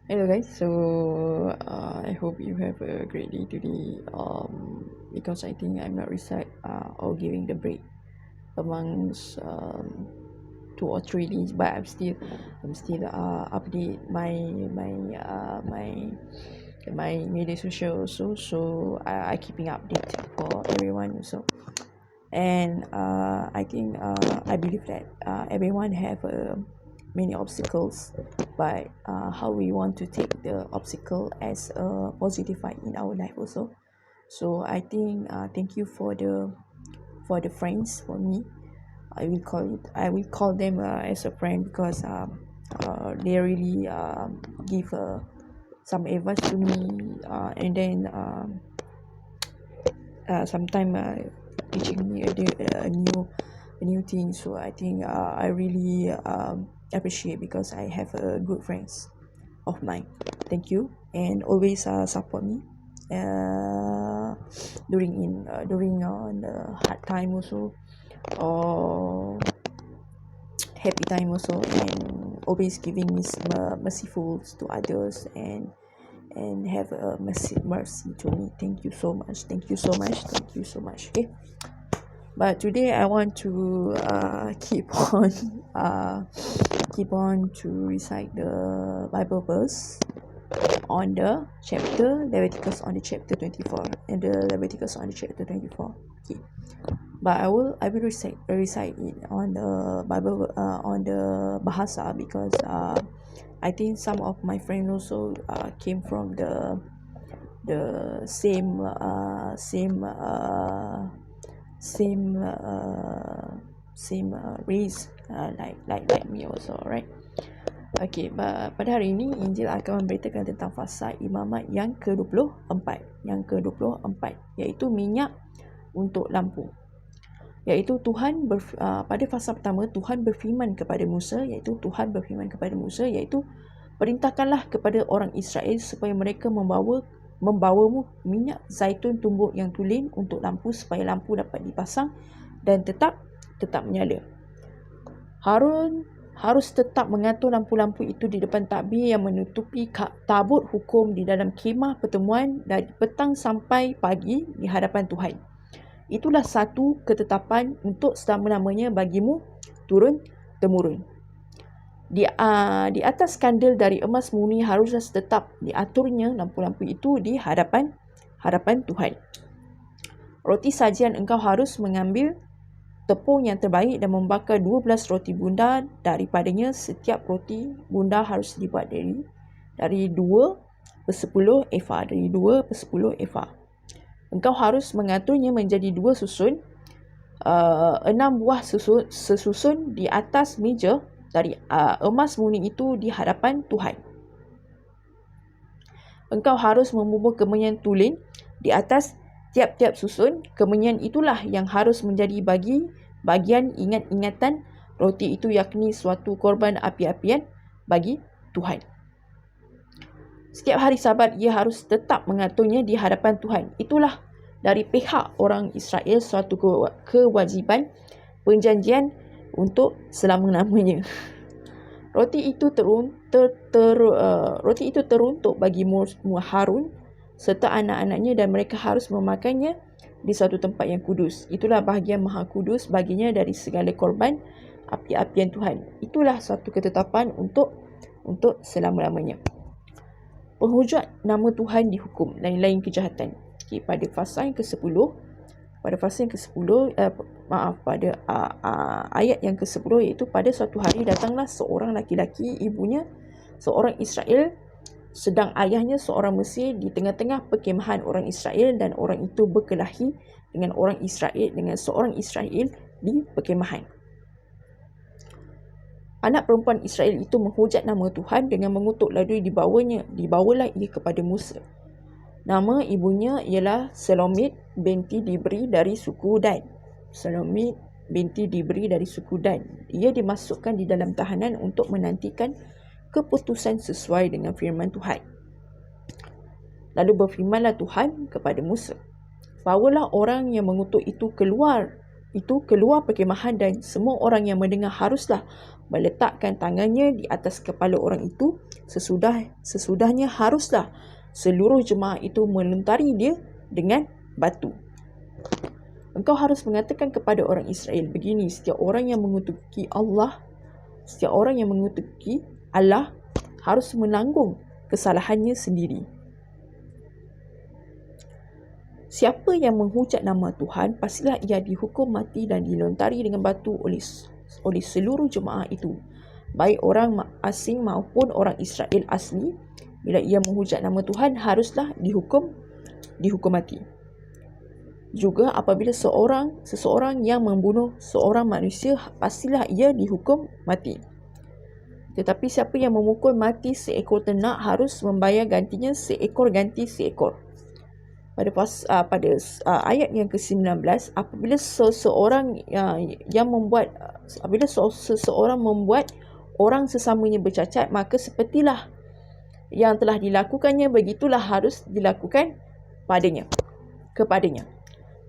Hello guys, so I hope you have a great day today. Because I think I'm not recite or giving the break amongst 2 or 3 days, but I'm still update my media social also. So I keeping update for everyone also. And I think I believe that everyone have many obstacles, but how we want to take the obstacle as a positive vibe in our life also. So I think thank you for the friends. For me, I will call them as a friend, because they really give some advice to me, and then sometime teaching me a new thing. So I think I really appreciate, because I have good friends of mine. Thank you, and always support me during the hard time also, or happy time also, and always giving merciful to others, and have a mercy to me. Thank you so much. Thank you so much. Thank you so much. Okay. But today I want to keep on to recite the Bible verse on the chapter Leviticus, on the chapter 24, and the Leviticus on the chapter 24. Okay. But I will recite it on the Bible, on the Bahasa, because I think some of my friends also came from the same race, like me also, right? Okay, pada hari ini Injil akan memberitakan tentang fasa imamat yang ke-24, iaitu minyak untuk lampu. Iaitu pada fasa pertama Tuhan berfirman kepada Musa, iaitu perintahkanlah kepada orang Israel supaya mereka membawamu minyak zaitun tumbuk yang tulen untuk lampu, supaya lampu dapat dipasang dan tetap menyala. Harun harus tetap mengatur lampu-lampu itu di depan takbir yang menutupi tabut hukum di dalam kemah pertemuan dari petang sampai pagi di hadapan Tuhan. Itulah satu ketetapan untuk selama-lamanya bagimu turun-temurun. Di atas kandil dari emas murni haruslah tetap diaturnya lampu-lampu itu di hadapan Tuhan. Roti sajian engkau harus mengambil tepung yang terbaik dan membakar 12 roti bundar daripadanya. Setiap roti bundar harus dibuat dari 2/10 efa. Engkau harus mengaturnya menjadi 2 susun, 6 buah sesusun di atas meja dari emas murni itu di hadapan Tuhan. Engkau harus membubuh kemenyan tulen di atas tiap-tiap susun. Kemenyan itulah yang harus menjadi bagian ingat-ingatan roti itu, yakni suatu korban api-apian bagi Tuhan. Setiap hari Sabat ia harus tetap mengaturnya di hadapan Tuhan. Itulah dari pihak orang Israel suatu kewajiban perjanjian untuk selama-lamanya. Roti itu teruntuk bagi Harun serta anak-anaknya, dan mereka harus memakannya di satu tempat yang kudus. Itulah bahagian maha kudus baginya dari segala korban api-apian Tuhan. Itulah suatu ketetapan untuk selama-lamanya. Penghujat nama Tuhan dihukum, lain-lain kejahatan. Okay, pada fasa yang ke-10, pada ayat yang ke-10, iaitu pada suatu hari datanglah seorang laki-laki, ibunya seorang Israel, sedang ayahnya seorang Mesir, di tengah-tengah perkemahan orang Israel, dan orang itu berkelahi dengan seorang Israel di perkemahan. Anak perempuan Israel itu menghujat nama Tuhan dengan mengutuk, lalu dibawalah ia kepada Musa. Nama ibunya ialah Selomit binti Dibri dari suku Dan. Ia dimasukkan di dalam tahanan untuk menantikan keputusan sesuai dengan firman Tuhan. Lalu berfirmanlah Tuhan kepada Musa, bawalah orang yang mengutuk itu keluar itu keluar perkemahan dan semua orang yang mendengar haruslah meletakkan tangannya di atas kepala orang itu. Sesudahnya haruslah seluruh jemaah itu meluntari dia dengan batu. Engkau harus mengatakan kepada orang Israel begini, setiap orang yang mengutuki Allah harus menanggung kesalahannya sendiri. Siapa yang menghujat nama Tuhan, pastilah ia dihukum mati dan dilontari dengan batu oleh seluruh jemaah itu, baik orang asing maupun orang Israel asli. Bila ia menghujat nama Tuhan, haruslah dihukum mati. Juga apabila seseorang yang membunuh seorang manusia, pastilah ia dihukum mati. Tetapi siapa yang memukul mati seekor ternak harus membayar gantinya seekor ganti seekor. Pada ayat yang ke-19, apabila seseorang membuat orang sesamanya bercacat, maka sepertilah yang telah dilakukannya, begitulah harus dilakukan kepadanya.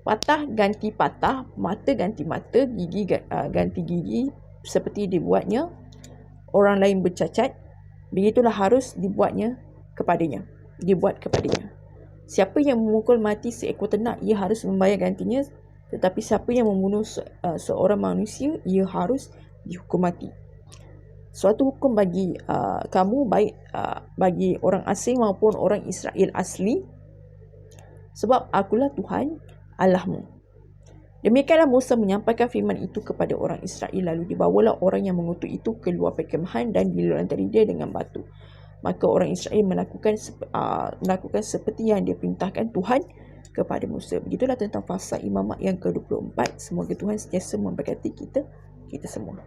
Patah ganti patah, mata ganti mata, gigi ganti gigi, seperti dibuatnya orang lain bercacat, begitulah harus dibuat kepadanya. Siapa yang memukul mati seekor ternak, ia harus membayar gantinya. Tetapi siapa yang membunuh seorang manusia, ia harus dihukum mati. Suatu hukum bagi kamu, baik bagi orang asing maupun orang Israel asli, sebab akulah Tuhan Allahmu. Demikianlah Musa menyampaikan firman itu kepada orang Israel. Lalu dibawalah orang yang mengutuk itu keluar perkemahan dan dilantari dia dengan batu. Maka orang Israel melakukan seperti yang diperintahkan Tuhan kepada Musa. Begitulah tentang fasa imamat yang ke-24. Semoga Tuhan sentiasa memberkati kita semua.